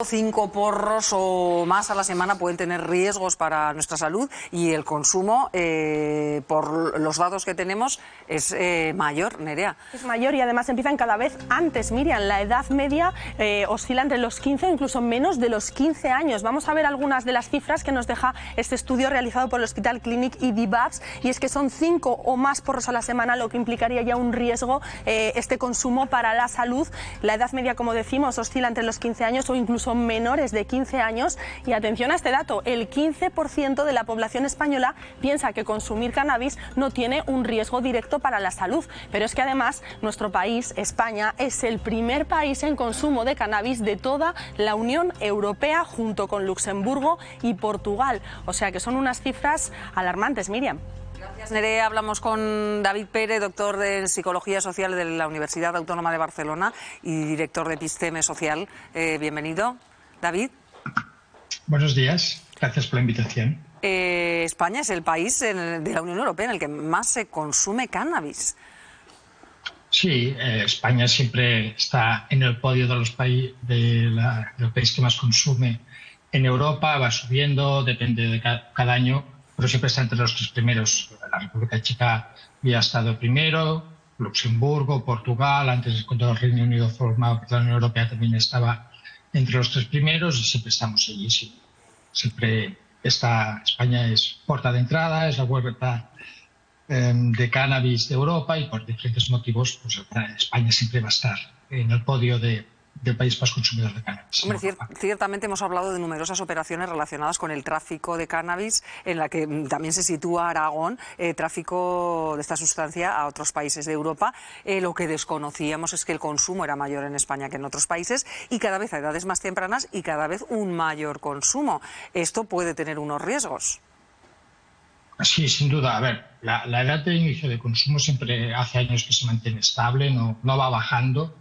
5 porros o más a la semana pueden tener riesgos para nuestra salud y el consumo, por los datos que tenemos, es mayor, Nerea. Es mayor y además empiezan cada vez antes, Miriam. La edad media oscila entre los 15 o incluso menos de los 15 años. Vamos a ver algunas de las cifras que nos deja este estudio realizado por el Hospital Clínic y DIVAPS, y es que son 5 o más porros a la semana, lo que implicaría ya un riesgo este consumo para la salud. La edad media, como decimos, oscila entre los 15 años o incluso menores de 15 años, y atención a este dato, el 15% de la población española piensa que consumir cannabis no tiene un riesgo directo para la salud, pero es que además nuestro país, España, es el primer país en consumo de cannabis de toda la Unión Europea, junto con Luxemburgo y Portugal, o sea que son unas cifras alarmantes, Miriam. Gracias, Nerea. Hablamos con David Pérez, doctor de Psicología Social de la Universidad Autónoma de Barcelona y director de Episteme Social. Bienvenido, David. Buenos días, gracias por la invitación. España es el país de la Unión Europea en el que más se consume cannabis. Sí, España siempre está en el podio de los países del país que más consume en Europa, va subiendo, depende de cada año, pero siempre está entre los 3 primeros. La República Checa había estado primero, Luxemburgo, Portugal, antes cuando el Reino Unido formaba parte de la Unión Europea también estaba entre los 3 primeros y siempre estamos allí. Sí. Siempre España es puerta de entrada, es la puerta de cannabis de Europa, y por diferentes motivos pues, España siempre va a estar en el podio del país más consumidor de cannabis. Hombre, ciertamente hemos hablado de numerosas operaciones relacionadas con el tráfico de cannabis, en la que también se sitúa Aragón, tráfico de esta sustancia a otros países de Europa. Lo que desconocíamos es que el consumo era mayor en España que en otros países, y cada vez a edades más tempranas y cada vez un mayor consumo. Esto puede tener unos riesgos. Sí, sin duda. A ver, la edad de inicio de consumo siempre hace años que se mantiene estable, no va bajando.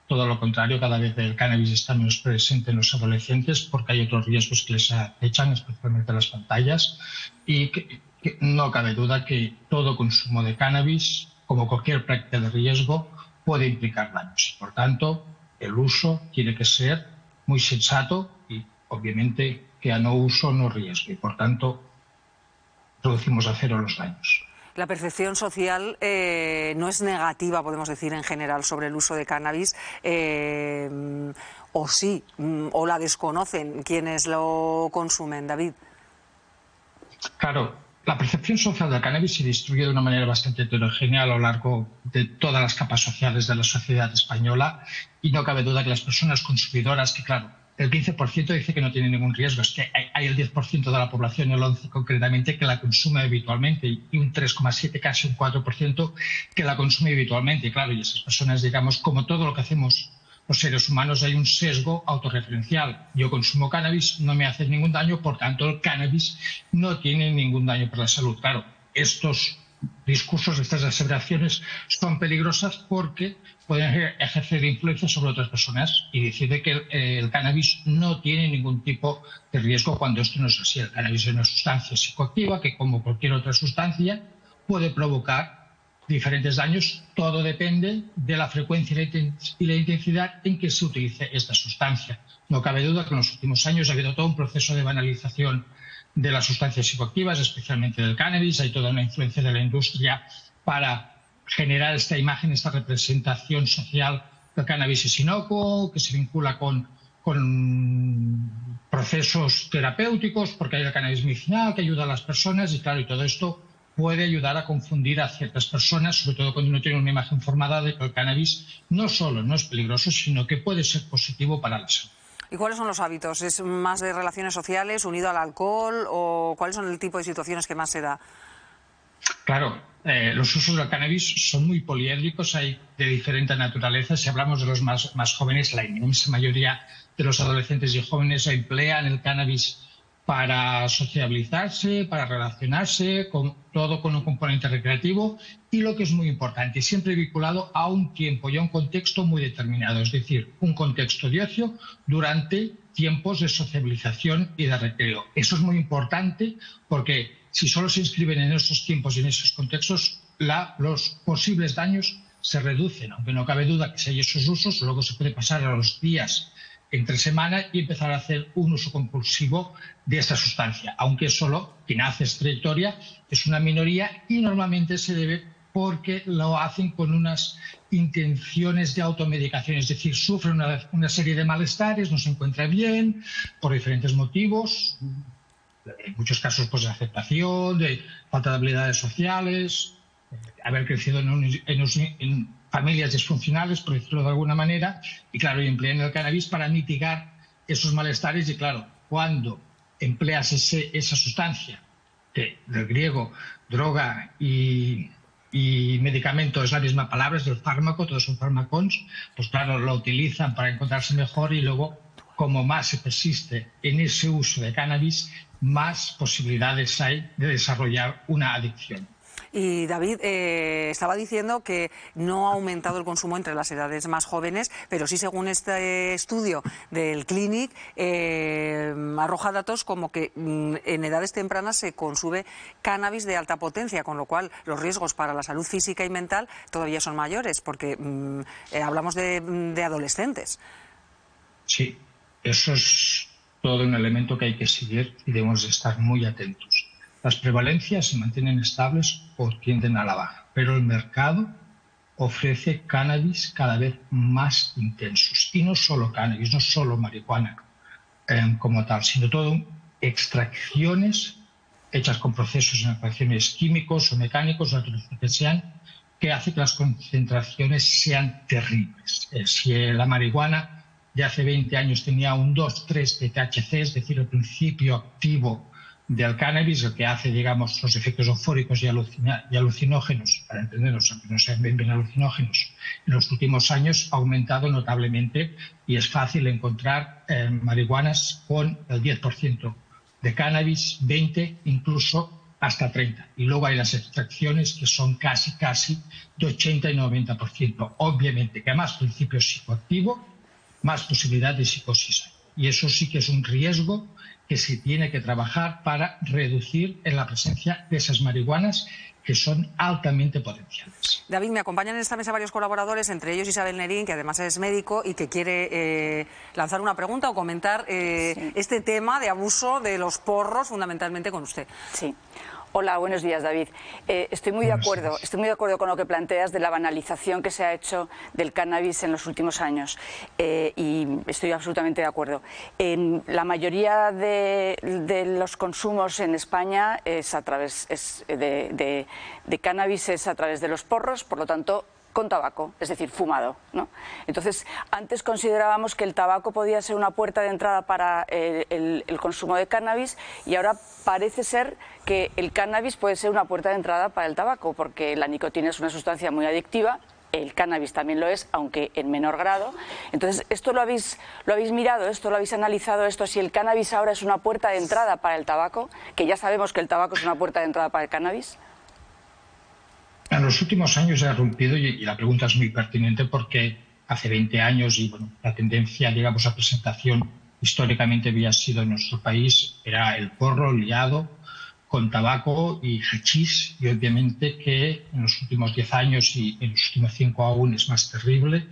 Todo lo contrario, cada vez el cannabis está menos presente en los adolescentes porque hay otros riesgos que les acechan, especialmente las pantallas. Y que no cabe duda que todo consumo de cannabis, como cualquier práctica de riesgo, puede implicar daños. Por tanto, el uso tiene que ser muy sensato y, obviamente, que a no uso no riesgo. Y, por tanto, reducimos a cero los daños. La percepción social no es negativa, podemos decir, en general, sobre el uso de cannabis, o sí, o la desconocen quienes lo consumen, David. Claro, la percepción social del cannabis se distribuye de una manera bastante heterogénea a lo largo de todas las capas sociales de la sociedad española, y no cabe duda que las personas consumidoras, que claro, el 15% dice que no tiene ningún riesgo, es que hay el 10% de la población, el 11% concretamente, que la consume habitualmente, y un 3,7%, casi un 4%, que la consume habitualmente. Y claro, y esas personas, digamos, como todo lo que hacemos los seres humanos, hay un sesgo autorreferencial. Yo consumo cannabis, no me hace ningún daño, por tanto el cannabis no tiene ningún daño para la salud. Claro, estos discursos, estas aseveraciones son peligrosas porque pueden ejercer influencia sobre otras personas y decir que el cannabis no tiene ningún tipo de riesgo, cuando esto no es así. El cannabis es una sustancia psicoactiva que, como cualquier otra sustancia, puede provocar diferentes daños. Todo depende de la frecuencia y la intensidad en que se utilice esta sustancia. No cabe duda que en los últimos años ha habido todo un proceso de banalización de las sustancias psicoactivas, especialmente del cannabis. Hay toda una influencia de la industria para generar esta imagen, esta representación social del cannabis es inocuo, que se vincula con procesos terapéuticos, porque hay el cannabis medicinal que ayuda a las personas, y claro, y todo esto puede ayudar a confundir a ciertas personas, sobre todo cuando uno tiene una imagen formada de que el cannabis no solo no es peligroso, sino que puede ser positivo para la salud. ¿Y cuáles son los hábitos? ¿Es más de relaciones sociales, unido al alcohol, o cuáles son el tipo de situaciones que más se da? Claro, los usos del cannabis son muy poliédricos, hay de diferente naturaleza. Si hablamos de los más jóvenes, la inmensa mayoría de los adolescentes y jóvenes emplean el cannabis para sociabilizarse, para relacionarse, todo con un componente recreativo, y lo que es muy importante, siempre vinculado a un tiempo y a un contexto muy determinado, es decir, un contexto de ocio durante tiempos de sociabilización y de recreo. Eso es muy importante porque si solo se inscriben en esos tiempos y en esos contextos, los posibles daños se reducen, aunque no cabe duda que si hay esos usos, luego se puede pasar a los días entre semana y empezar a hacer un uso compulsivo de esta sustancia, aunque solo quien hace esta trayectoria es una minoría y normalmente se debe porque lo hacen con unas intenciones de automedicación, es decir, sufren una serie de malestares, no se encuentra bien por diferentes motivos, en muchos casos pues de aceptación, de falta de habilidades sociales, haber crecido en familias disfuncionales, por decirlo de alguna manera, y claro, y emplean el cannabis para mitigar esos malestares. Y claro, cuando empleas esa sustancia, que del griego droga y medicamento es la misma palabra, es del fármaco, todos son fármacos, pues claro, lo utilizan para encontrarse mejor y luego, como más se persiste en ese uso de cannabis, más posibilidades hay de desarrollar una adicción. Y David, estaba diciendo que no ha aumentado el consumo entre las edades más jóvenes, pero sí, según este estudio del Clinic, arroja datos como que en edades tempranas se consume cannabis de alta potencia, con lo cual los riesgos para la salud física y mental todavía son mayores, porque hablamos de adolescentes. Sí, eso es todo un elemento que hay que seguir y debemos de estar muy atentos. Las prevalencias se mantienen estables o tienden a la baja, pero el mercado ofrece cannabis cada vez más intensos. Y no solo cannabis, no solo marihuana como tal, sino todo extracciones hechas con procesos en ecuaciones químicos o mecánicos, o lo que sean, que hace que las concentraciones sean terribles. Si la marihuana de hace 20 años tenía un 2,3 de THC, es decir, el principio activo del cannabis, el que hace, digamos, los efectos eufóricos y alucinógenos, para entenderlos, aunque no sean bien alucinógenos, en los últimos años ha aumentado notablemente y es fácil encontrar marihuanas con el 10% de cannabis, 20%, incluso hasta 30%. Y luego hay las extracciones que son casi de 80 y 90%. Obviamente que a más principio psicoactivo, más posibilidad de psicosis hay. Y eso sí que es un riesgo que se tiene que trabajar para reducir en la presencia de esas marihuanas que son altamente potenciales. David, me acompañan en esta mesa varios colaboradores, entre ellos Isabel Nerín, que además es médico y que quiere lanzar una pregunta o comentar este tema de abuso de los porros, fundamentalmente con usted. Sí. Hola, buenos días, David. Estoy muy de acuerdo con lo que planteas de la banalización que se ha hecho del cannabis en los últimos años y estoy absolutamente de acuerdo. La mayoría de los consumos en España es a través de cannabis, es a través de los porros, por lo tanto, con tabaco, es decir, fumado, ¿no? Entonces, antes considerábamos que el tabaco podía ser una puerta de entrada para el consumo de cannabis y ahora parece ser que el cannabis puede ser una puerta de entrada para el tabaco, porque la nicotina es una sustancia muy adictiva, el cannabis también lo es, aunque en menor grado. Entonces, ¿esto lo habéis mirado, esto lo habéis analizado, si el cannabis ahora es una puerta de entrada para el tabaco, que ya sabemos que el tabaco es una puerta de entrada para el cannabis? En los últimos años se ha rompido, y la pregunta es muy pertinente porque hace 20 años, y bueno, la tendencia, digamos, a presentación históricamente había sido en nuestro país, era el porro liado con tabaco y hachís, y obviamente que en los últimos 10 años y en los últimos 5 aún es más terrible,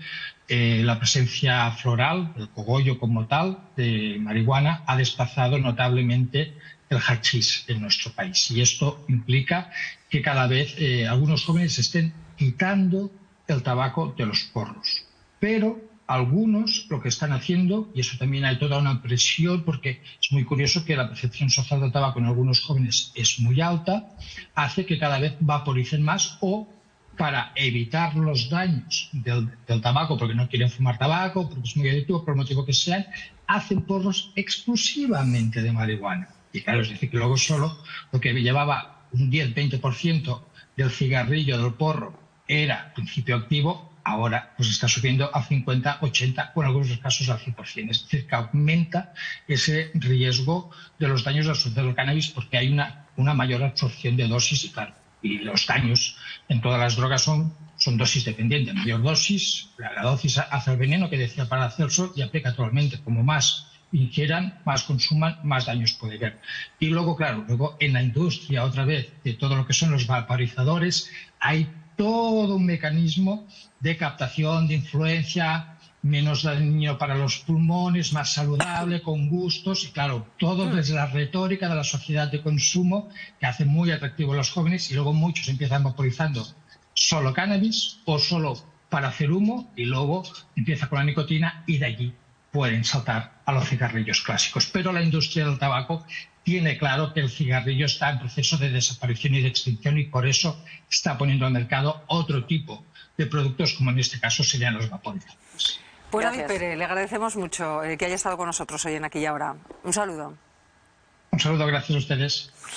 la presencia floral, el cogollo como tal, de marihuana, ha desplazado notablemente el hachís en nuestro país. Y esto implica que cada vez algunos jóvenes estén quitando el tabaco de los porros. Pero algunos lo que están haciendo, y eso también hay toda una presión, porque es muy curioso que la percepción social del tabaco en algunos jóvenes es muy alta, hace que cada vez vaporicen más o para evitar los daños del tabaco, porque no quieren fumar tabaco, porque es muy adictivo, por el motivo que sean, hacen porros exclusivamente de marihuana. Y claro, es decir, que luego solo lo que llevaba un 10-20% del cigarrillo, del porro, era principio activo, ahora pues está subiendo a 50, 80 o en algunos casos al 100%. Es decir, que aumenta ese riesgo de los daños asociados al cannabis porque hay una mayor absorción de dosis y claro, y los daños en todas las drogas son dosis dependientes. Mayor dosis, la dosis hace el veneno que decía Paracelso y aplica actualmente. Como más ingieran, más consuman, más daños puede haber. Y luego, claro, en la industria, otra vez, de todo lo que son los vaporizadores, hay todo un mecanismo de captación, de influencia, menos dañino para los pulmones, más saludable, con gustos, y claro, todo desde la retórica de la sociedad de consumo que hace muy atractivo a los jóvenes, y luego muchos empiezan vaporizando solo cannabis o solo para hacer humo, y luego empieza con la nicotina y de allí pueden saltar a los cigarrillos clásicos. Pero la industria del tabaco tiene claro que el cigarrillo está en proceso de desaparición y de extinción, y por eso está poniendo al mercado otro tipo de productos, como en este caso serían los vaporizadores. Pues David Pérez, le agradecemos mucho que haya estado con nosotros hoy en Aquí y Ahora. Un saludo. Un saludo, gracias a ustedes.